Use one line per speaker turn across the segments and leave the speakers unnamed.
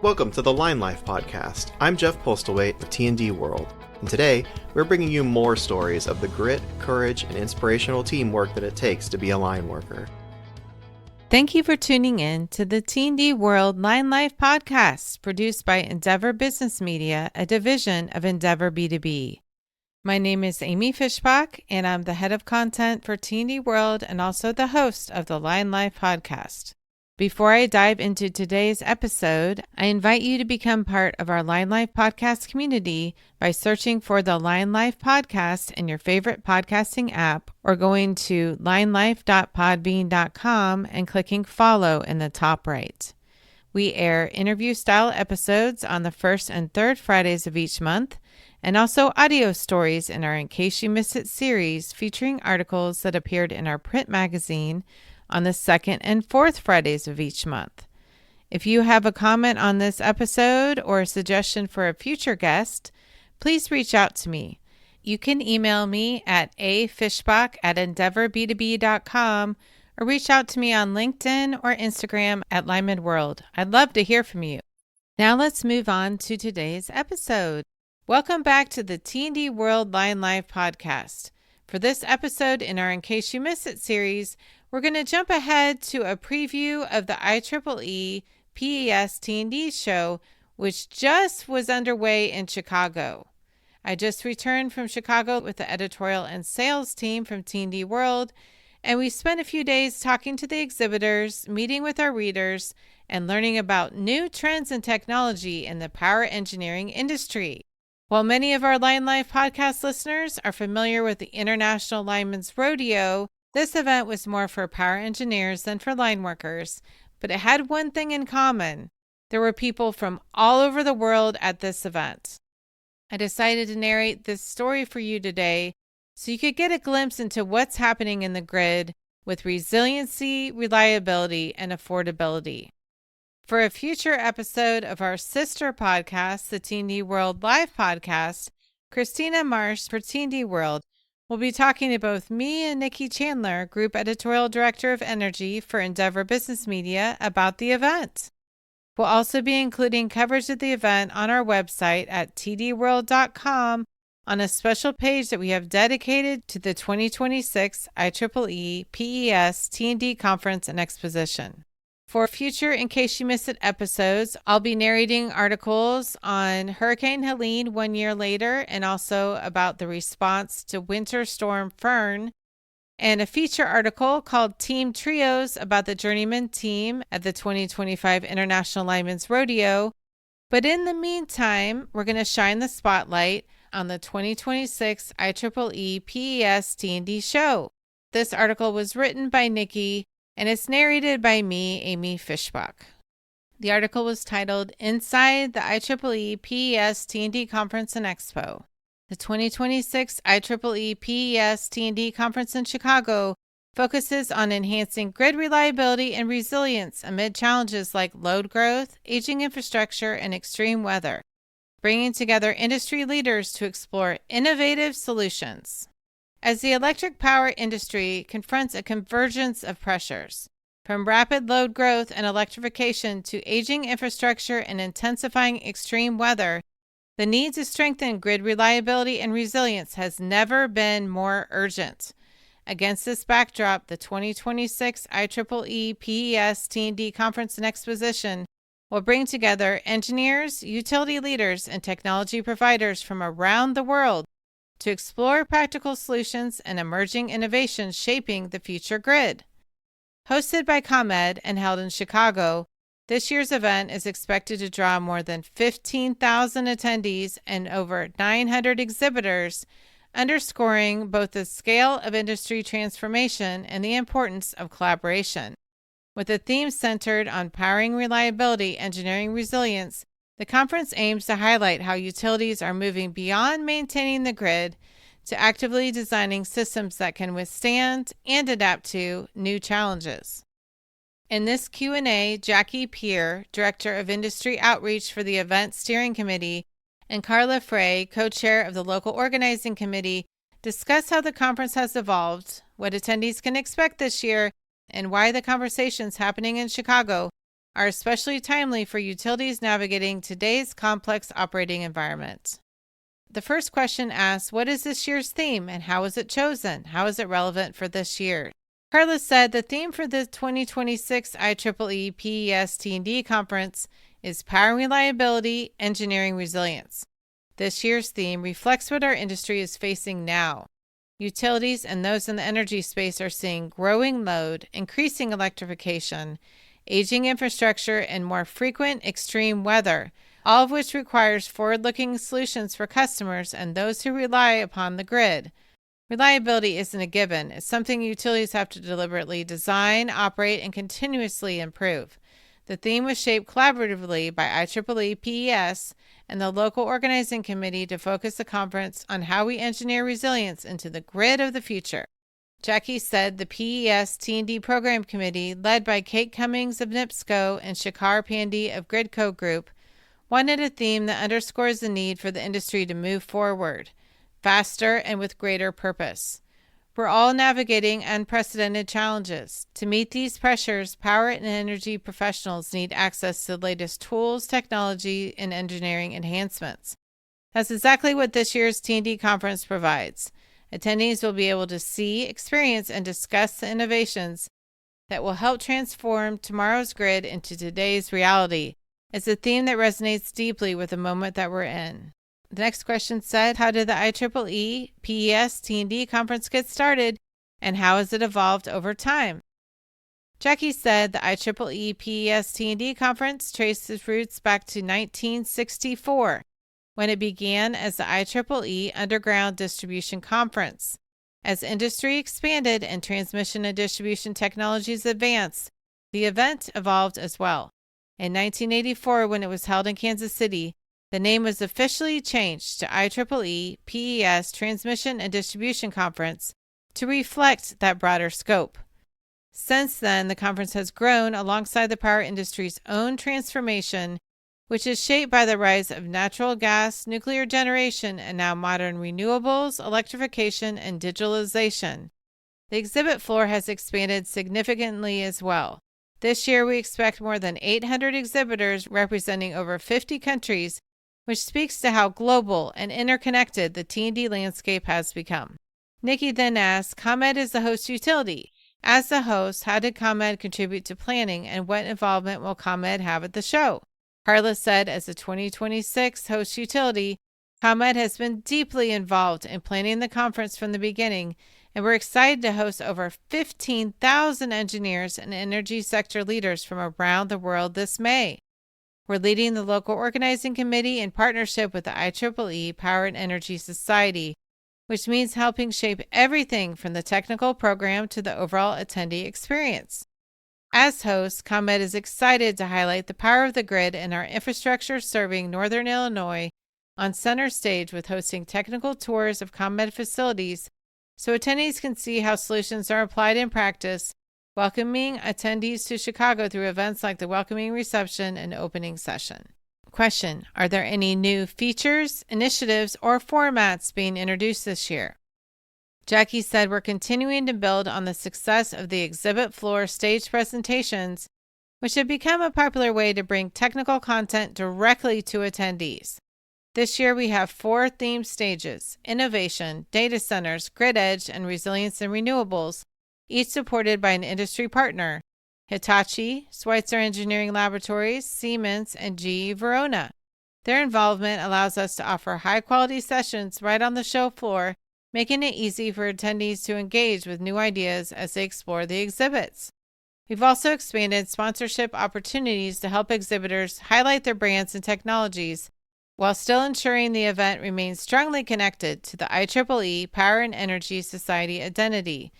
Welcome to the Line Life podcast. I'm Jeff Postlethwaite of T&D World, and today we're bringing you more stories of the grit, courage, and inspirational teamwork that it takes to be a line worker.
Thank you for tuning in to the T&D World Line Life podcast, produced by Endeavor Business Media, a division of Endeavor B2B. My name is Amy Fishbach, and I'm the head of content for T&D World and also the host of the Line Life podcast. Before I dive into today's episode, I invite you to become part of our Line Life podcast community by searching for the Line Life podcast in your favorite podcasting app or going to linelife.podbean.com and clicking follow in the top right. We air interview-style episodes on the first and third Fridays of each month, and also audio stories in our In Case You Missed It series featuring articles that appeared in our print magazine on the second and fourth Fridays of each month. If you have a comment on this episode or a suggestion for a future guest, please reach out to me. You can email me at afishbach@endeavorb2b.com or reach out to me on LinkedIn or Instagram at Lyman World. I'd love to hear from you. Now let's move on to today's episode. Welcome back to the T&D World Line Life podcast. For this episode in our In Case You Missed It series, we're going to jump ahead to a preview of the IEEE PES T&D show, which just was underway in Chicago. I just returned from Chicago with the editorial and sales team from T&D World, and we spent a few days talking to the exhibitors, meeting with our readers, and learning about new trends and technology in the power engineering industry. While many of our Line Life podcast listeners are familiar with the International Linemen's Rodeo, this event was more for power engineers than for line workers, but it had one thing in common. There were people from all over the world at this event. I decided to narrate this story for you today so you could get a glimpse into what's happening in the grid with resiliency, reliability, and affordability. For a future episode of our sister podcast, the T&D World Live podcast, Christina Marsh for T&D World will be talking to both me and Nikki Chandler, Group Editorial Director of Energy for Endeavor Business Media, about the event. We'll also be including coverage of the event on our website at tdworld.com on a special page that we have dedicated to the 2026 IEEE PES T&D Conference and Exposition. For future In Case You Missed It episodes, I'll be narrating articles on Hurricane Helene 1 year later and also about the response to Winter Storm Fern, and a feature article called Team Trios about the Journeyman team at the 2025 International Linemen's Rodeo. But in the meantime, we're going to shine the spotlight on the 2026 IEEE PES T&D show. This article was written by Nikki, and it's narrated by me, Amy Fishbach. The article was titled Inside the IEEE PES T&D Conference and Expo. The 2026 IEEE PES T&D Conference in Chicago focuses on enhancing grid reliability and resilience amid challenges like load growth, aging infrastructure, and extreme weather, bringing together industry leaders to explore innovative solutions. As the electric power industry confronts a convergence of pressures, from rapid load growth and electrification to aging infrastructure and intensifying extreme weather, the need to strengthen grid reliability and resilience has never been more urgent. Against this backdrop, the 2026 IEEE PES T&D Conference and Exposition will bring together engineers, utility leaders, and technology providers from around the world to explore practical solutions and emerging innovations shaping the future grid. Hosted by ComEd and held in Chicago, this year's event is expected to draw more than 15,000 attendees and over 900 exhibitors, underscoring both the scale of industry transformation and the importance of collaboration. With a theme centered on powering reliability, engineering resilience, the conference aims to highlight how utilities are moving beyond maintaining the grid to actively designing systems that can withstand and adapt to new challenges. In this Q&A, Jackie Peer, Director of Industry Outreach for the Event Steering Committee, and Carla Frieh, Co-Chair of the Local Organizing Committee, discuss how the conference has evolved, what attendees can expect this year, and why the conversations happening in Chicago are especially timely for utilities navigating today's complex operating environment. The first question asks, what is this year's theme and how was it chosen? How is it relevant for this year? Carla said the theme for the 2026 IEEE PES T&D conference is Power and Reliability, Engineering Resilience. This year's theme reflects what our industry is facing now. Utilities and those in the energy space are seeing growing load, increasing electrification, aging infrastructure, and more frequent extreme weather, all of which requires forward-looking solutions for customers and those who rely upon the grid. Reliability isn't a given. It's something utilities have to deliberately design, operate, and continuously improve. The theme was shaped collaboratively by IEEE PES and the local organizing committee to focus the conference on how we engineer resilience into the grid of the future. Jackie said the PES T&D Program Committee, led by Kate Cummings of NIPSCO and Shakar Pandy of Gridco Group, wanted a theme that underscores the need for the industry to move forward, faster and with greater purpose. We're all navigating unprecedented challenges. To meet these pressures, power and energy professionals need access to the latest tools, technology, and engineering enhancements. That's exactly what this year's T&D conference provides. Attendees will be able to see, experience, and discuss the innovations that will help transform tomorrow's grid into today's reality. It's a theme that resonates deeply with the moment that we're in. The next question said, how did the IEEE PES T&D conference get started, and how has it evolved over time? Jackie said the IEEE PES T&D conference traced its roots back to 1964, when it began as the IEEE Underground Distribution Conference. As industry expanded and transmission and distribution technologies advanced, the event evolved as well. In 1984, when it was held in Kansas City, the name was officially changed to IEEE PES Transmission and Distribution Conference to reflect that broader scope. Since then, the conference has grown alongside the power industry's own transformation, which is shaped by the rise of natural gas, nuclear generation, and now modern renewables, electrification, and digitalization. The exhibit floor has expanded significantly as well. This year, we expect more than 800 exhibitors representing over 50 countries, which speaks to how global and interconnected the T&D landscape has become. Nikki then asked, ComEd is the host utility. As the host, how did ComEd contribute to planning, and what involvement will ComEd have at the show? Carla said, as the 2026 host utility, ComEd has been deeply involved in planning the conference from the beginning, and we're excited to host over 15,000 engineers and energy sector leaders from around the world this May. We're leading the local organizing committee in partnership with the IEEE Power and Energy Society, which means helping shape everything from the technical program to the overall attendee experience. As host, ComEd is excited to highlight the power of the grid and our infrastructure serving Northern Illinois on center stage with hosting technical tours of ComEd facilities so attendees can see how solutions are applied in practice, welcoming attendees to Chicago through events like the welcoming reception and opening session. Question: are there any new features, initiatives, or formats being introduced this year? Jackie said we're continuing to build on the success of the exhibit floor stage presentations, which have become a popular way to bring technical content directly to attendees. This year we have 4 themed stages: innovation, data centers, grid edge, and resilience and renewables, each supported by an industry partner: Hitachi, Schweitzer Engineering Laboratories, Siemens, and GE Verona. Their involvement allows us to offer high-quality sessions right on the show floor, making it easy for attendees to engage with new ideas as they explore the exhibits. We've also expanded sponsorship opportunities to help exhibitors highlight their brands and technologies, while still ensuring the event remains strongly connected to the IEEE Power and Energy Society identity.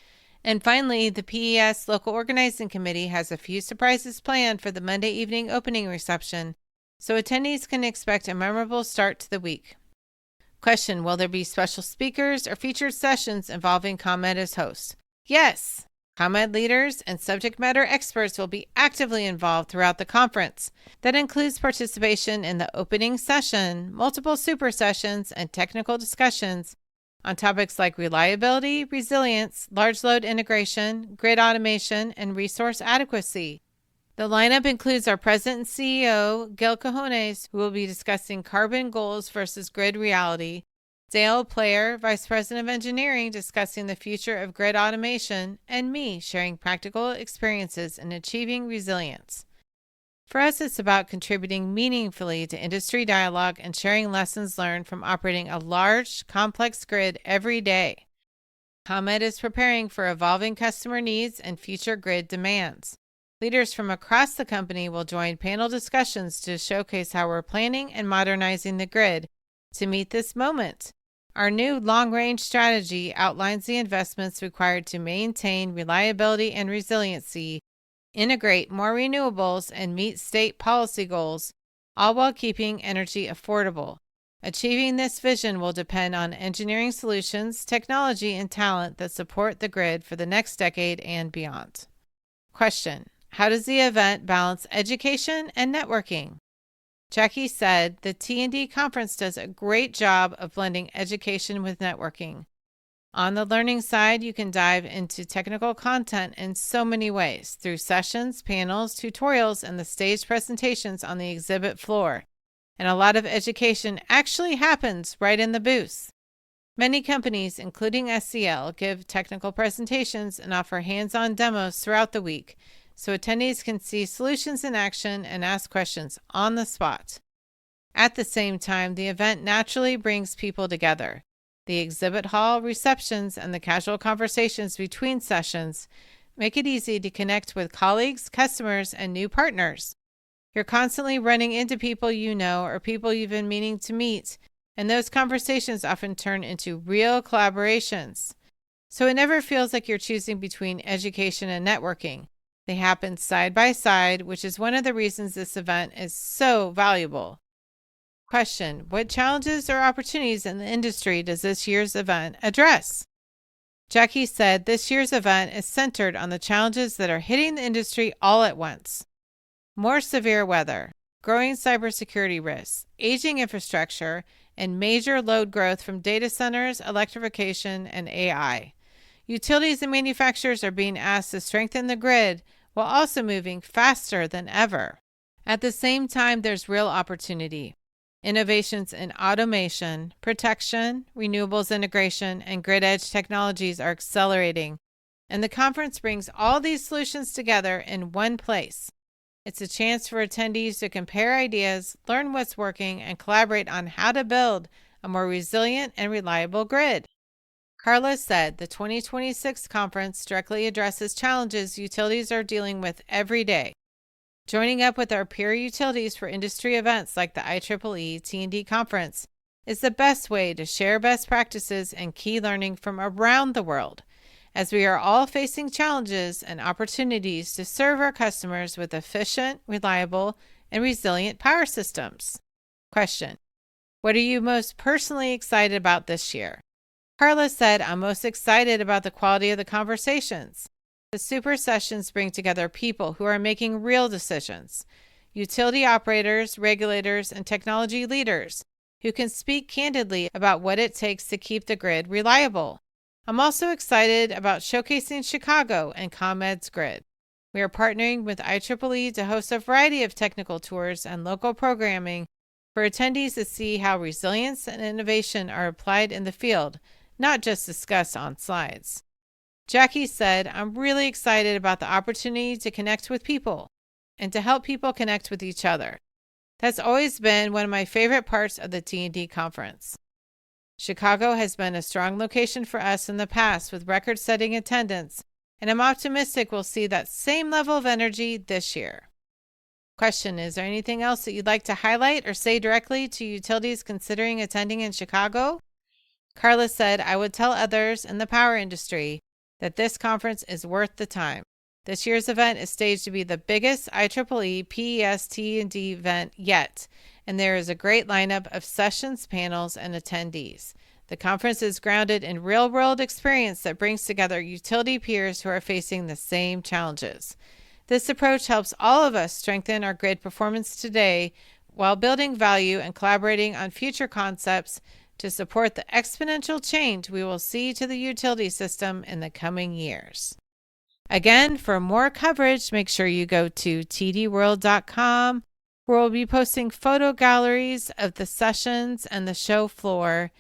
And finally, the PES Local Organizing Committee has a few surprises planned for the Monday evening opening reception, so attendees can expect a memorable start to the week. Question: will there be special speakers or featured sessions involving ComEd as host? Yes! ComEd leaders and subject matter experts will be actively involved throughout the conference. That includes participation in the opening session, multiple super sessions, and technical discussions on topics like reliability, resilience, large load integration, grid automation, and resource adequacy. The lineup includes our President and CEO, Gil Cajones, who will be discussing carbon goals versus grid reality, Dale Player, Vice President of Engineering, discussing the future of grid automation, and me sharing practical experiences in achieving resilience. For us, it's about contributing meaningfully to industry dialogue and sharing lessons learned from operating a large, complex grid every day. ComEd is preparing for evolving customer needs and future grid demands. Leaders from across the company will join panel discussions to showcase how we're planning and modernizing the grid to meet this moment. Our new long-range strategy outlines the investments required to maintain reliability and resiliency, integrate more renewables, and meet state policy goals, all while keeping energy affordable. Achieving this vision will depend on engineering solutions, technology, and talent that support the grid for the next decade and beyond. Question: how does the event balance education and networking? Jackie said, the T&D conference does a great job of blending education with networking. On the learning side, you can dive into technical content in so many ways, through sessions, panels, tutorials, and the staged presentations on the exhibit floor. And a lot of education actually happens right in the booths. Many companies, including SCL, give technical presentations and offer hands-on demos throughout the week, so attendees can see solutions in action and ask questions on the spot. At the same time, the event naturally brings people together. The exhibit hall, receptions, and the casual conversations between sessions make it easy to connect with colleagues, customers, and new partners. You're constantly running into people you know or people you've been meaning to meet, and those conversations often turn into real collaborations. So it never feels like you're choosing between education and networking. They happen side by side, which is one of the reasons this event is so valuable. Question: what challenges or opportunities in the industry does this year's event address? Jackie said this year's event is centered on the challenges that are hitting the industry all at once. More severe weather, growing cybersecurity risks, aging infrastructure, and major load growth from data centers, electrification, and AI. Utilities and manufacturers are being asked to strengthen the grid while also moving faster than ever. At the same time, there's real opportunity. Innovations in automation, protection, renewables integration, and grid edge technologies are accelerating, and the conference brings all these solutions together in one place. It's a chance for attendees to compare ideas, learn what's working, and collaborate on how to build a more resilient and reliable grid. Carla said the 2026 conference directly addresses challenges utilities are dealing with every day. Joining up with our peer utilities for industry events like the IEEE T&D conference is the best way to share best practices and key learning from around the world, as we are all facing challenges and opportunities to serve our customers with efficient, reliable, and resilient power systems. Question: what are you most personally excited about this year? Carla said, I'm most excited about the quality of the conversations. The super sessions bring together people who are making real decisions, utility operators, regulators, and technology leaders who can speak candidly about what it takes to keep the grid reliable. I'm also excited about showcasing Chicago and ComEd's grid. We are partnering with IEEE to host a variety of technical tours and local programming for attendees to see how resilience and innovation are applied in the field, not just discussed on slides. Jackie said, I'm really excited about the opportunity to connect with people and to help people connect with each other. That's always been one of my favorite parts of the T&D conference. Chicago has been a strong location for us in the past with record-setting attendance, and I'm optimistic we'll see that same level of energy this year. Question: is there anything else that you'd like to highlight or say directly to utilities considering attending in Chicago? Carla said, I would tell others in the power industry that this conference is worth the time. This year's event is staged to be the biggest IEEE PES T&D event yet, and there is a great lineup of sessions, panels, and attendees. The conference is grounded in real-world experience that brings together utility peers who are facing the same challenges. This approach helps all of us strengthen our grid performance today while building value and collaborating on future concepts to support the exponential change we will see to the utility system in the coming years. Again, for more coverage, make sure you go to tdworld.com, where we'll be posting photo galleries of the sessions and the show floor,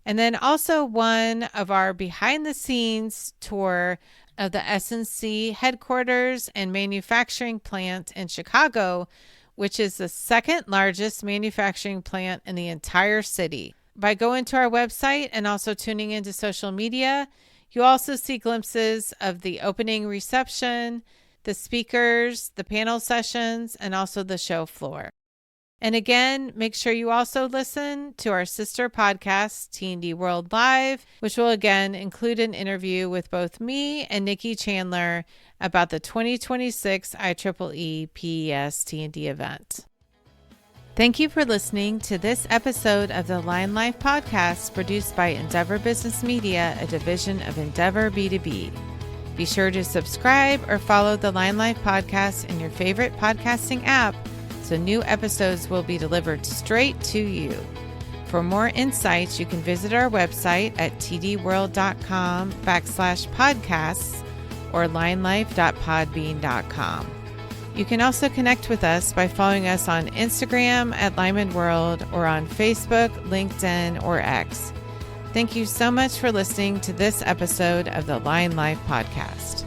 and then also one of our behind-the-scenes tour of the SNC headquarters and manufacturing plant in Chicago, which is the second largest manufacturing plant in the entire city. By going to our website and also tuning into social media, you also see glimpses of the opening reception, the speakers, the panel sessions, and also the show floor. And again, make sure you also listen to our sister podcast, T&D World Live, which will again include an interview with both me and Nikki Chandler about the 2026 IEEE PES T&D event. Thank you for listening to this episode of the Line Life podcast produced by Endeavor Business Media, a division of Endeavor B2B. Be sure to subscribe or follow the Line Life podcast in your favorite podcasting app so new episodes will be delivered straight to you. For more insights, you can visit our website at tdworld.com/podcasts or linelife.podbean.com. You can also connect with us by following us on Instagram at Lyman World or on Facebook, LinkedIn, or X. Thank you so much for listening to this episode of the Line Life podcast.